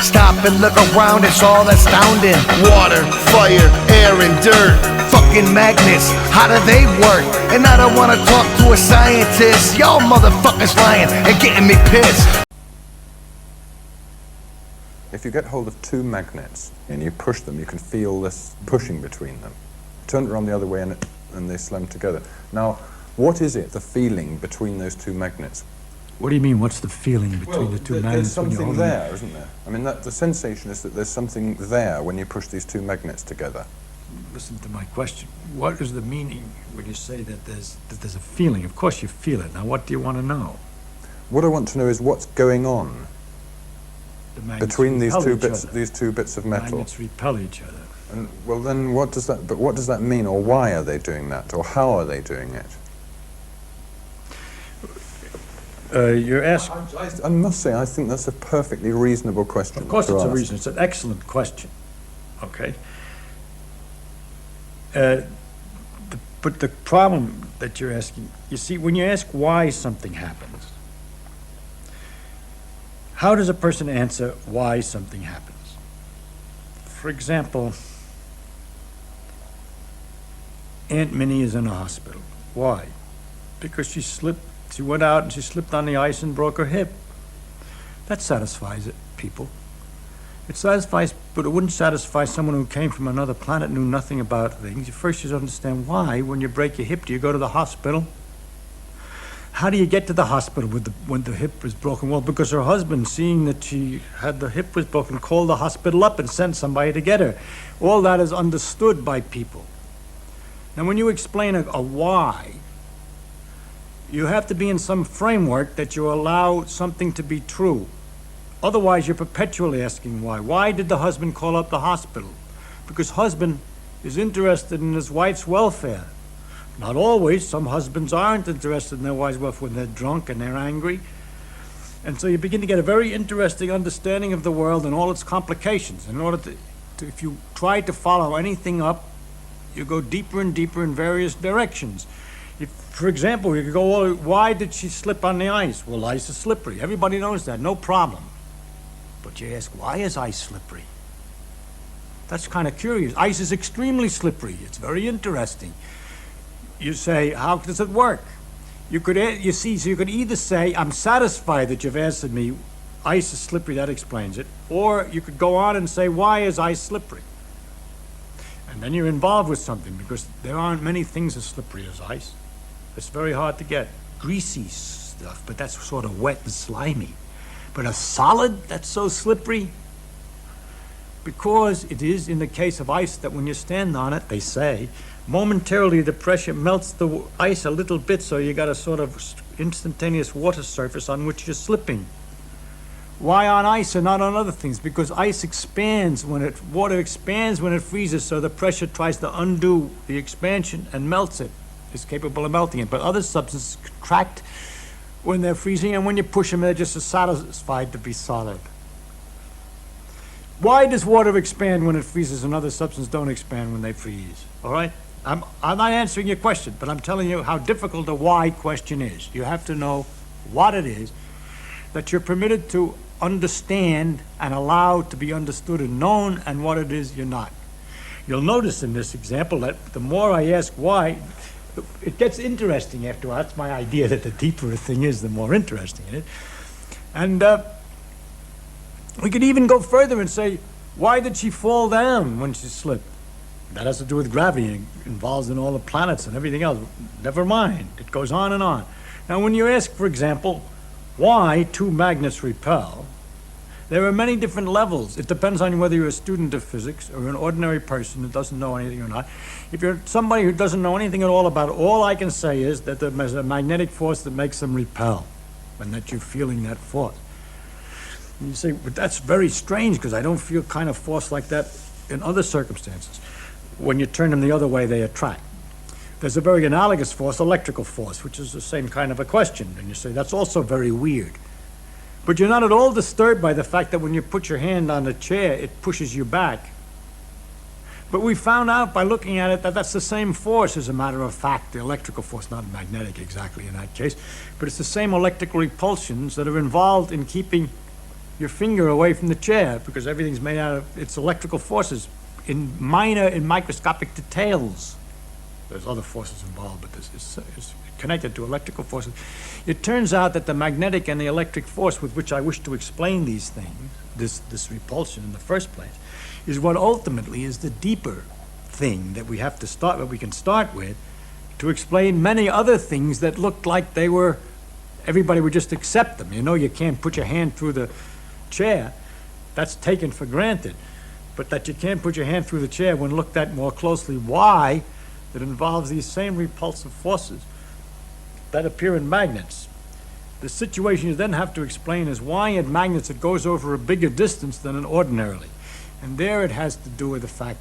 Stop and look around, it's all astounding. Water, fire, air and dirt. Fucking magnets, how do they work? And I don't wanna talk to a scientist. Y'all motherfuckers lying and getting me pissed. If you get hold of two magnets and you push them, you can feel this pushing between them. Turn it around the other way and they slam together. Now, what is it, the feeling between those two magnets? What do you mean, what's the feeling between the two magnets? There's something there, isn't there? I mean, the sensation is that there's something there when you push these two magnets together. Listen to my question. What is the meaning when you say that there's a feeling? Of course you feel it. Now, what do you want to know? What I want to know is what's going on between these two bits of metal. Magnets repel each other. And well, then what does that mean, or why are they doing that, or how are they doing it? You're asking. I must say, I think that's a perfectly reasonable question. Of course, it's a reason. It's an excellent question. Okay. But the problem that you're asking, you see, when you ask why something happens, how does a person answer why something happens? For example, Aunt Minnie is in a hospital. Why? Because she went out and she slipped on the ice and broke her hip. That satisfies people. It satisfies, but it wouldn't satisfy someone who came from another planet, knew nothing about things. You first should understand why, when you break your hip, do you go to the hospital? How do you get to the hospital when the hip is broken? Well, because her husband, seeing that she had the hip was broken, called the hospital up and sent somebody to get her. All that is understood by people. Now, when you explain a why, you have to be in some framework that you allow something to be true. Otherwise, you're perpetually asking why. Why did the husband call up the hospital? Because husband is interested in his wife's welfare. Not always. Some husbands aren't interested in their wife's welfare when they're drunk and they're angry. And so you begin to get a very interesting understanding of the world and all its complications. In order to if you try to follow anything up, you go deeper and deeper in various directions. For example, you could go, why did she slip on the ice? Well, ice is slippery. Everybody knows that, no problem. But you ask, why is ice slippery? That's kind of curious. Ice is extremely slippery. It's very interesting. You say, how does it work? So you could either say, I'm satisfied that you've answered me, ice is slippery, that explains it. Or you could go on and say, why is ice slippery? And then you're involved with something, because there aren't many things as slippery as ice. It's very hard to get. Greasy stuff, but that's sort of wet and slimy. But a solid that's so slippery, because it is in the case of ice that when you stand on it, they say, momentarily the pressure melts the ice a little bit, so you got a sort of instantaneous water surface on which you're slipping. Why on ice and not on other things? Because ice expands water expands when it freezes, so the pressure tries to undo the expansion and melts it. Is capable of melting it. But other substances contract when they're freezing, and when you push them, they're just satisfied to be solid. Why does water expand when it freezes and other substances don't expand when they freeze? All right? I'm not answering your question, but I'm telling you how difficult the why question is. You have to know what it is that you're permitted to understand and allow to be understood and known, and what it is you're not. You'll notice in this example that the more I ask why, it gets interesting after a while. That's my idea, that the deeper a thing is, the more interesting it is. And we could even go further and say, why did she fall down when she slipped? That has to do with gravity, and involves in all the planets and everything else. Never mind, it goes on and on. Now, when you ask, for example, why two magnets repel, there are many different levels. It depends on whether you're a student of physics or an ordinary person who doesn't know anything or not. If you're somebody who doesn't know anything at all about it, all I can say is that there's a magnetic force that makes them repel, and that you're feeling that force. And you say, but that's very strange, because I don't feel kind of force like that in other circumstances. When you turn them the other way, they attract. There's a very analogous force, electrical force, which is the same kind of a question. And you say, that's also very weird. But you're not at all disturbed by the fact that when you put your hand on the chair, it pushes you back. But we found out by looking at it that that's the same force, as a matter of fact, the electrical force, not magnetic exactly in that case, but it's the same electrical repulsions that are involved in keeping your finger away from the chair because everything's made out of its electrical forces in minor and microscopic details. There's other forces involved, but this is connected to electrical forces. It turns out that the magnetic and the electric force with which I wish to explain these things, this repulsion in the first place, is what ultimately is the deeper thing that we have to start, that we can start with, to explain many other things that looked like they were, everybody would just accept them. You know, you can't put your hand through the chair. That's taken for granted. But that you can't put your hand through the chair when looked at more closely, why? That involves these same repulsive forces that appear in magnets. The situation you then have to explain is why in magnets it goes over a bigger distance than in ordinarily. And there it has to do with the fact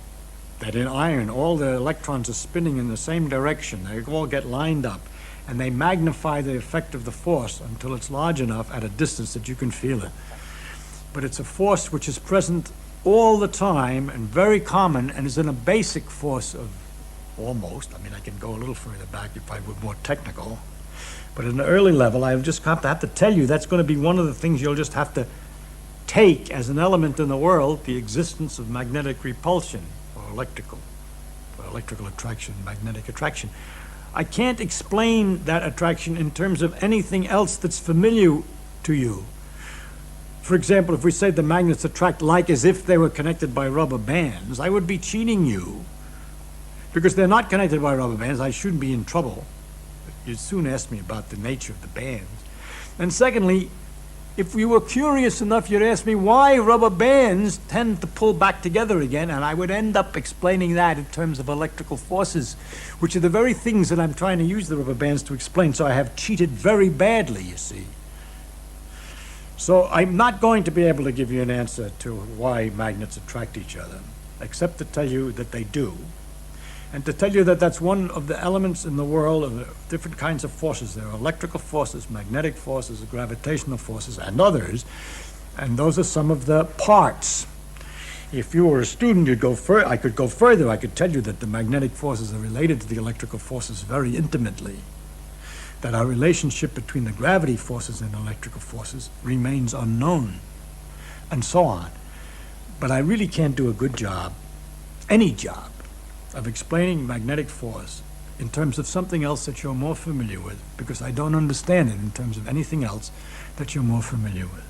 that in iron, all the electrons are spinning in the same direction. They all get lined up, and they magnify the effect of the force until it's large enough at a distance that you can feel it. But it's a force which is present all the time and very common and is in a basic force of almost, I mean, I can go a little further back if I were more technical, but at an early level, I just have to tell you that's going to be one of the things you'll just have to take as an element in the world, the existence of magnetic repulsion or electrical attraction, magnetic attraction. I can't explain that attraction in terms of anything else that's familiar to you. For example, if we say the magnets attract like as if they were connected by rubber bands, I would be cheating you. Because they're not connected by rubber bands, I shouldn't be in trouble. You'd soon ask me about the nature of the bands. And secondly, if you were curious enough, you'd ask me why rubber bands tend to pull back together again, and I would end up explaining that in terms of electrical forces, which are the very things that I'm trying to use the rubber bands to explain. So I have cheated very badly, you see. So I'm not going to be able to give you an answer to why magnets attract each other, except to tell you that they do. And to tell you that that's one of the elements in the world of different kinds of forces. There are electrical forces, magnetic forces, gravitational forces, and others. And those are some of the parts. If you were a student, you'd go further. I could go further. I could tell you that the magnetic forces are related to the electrical forces very intimately. That our relationship between the gravity forces and electrical forces remains unknown, and so on. But I really can't do a good job, any job, of explaining magnetic force in terms of something else that you're more familiar with, because I don't understand it in terms of anything else that you're more familiar with.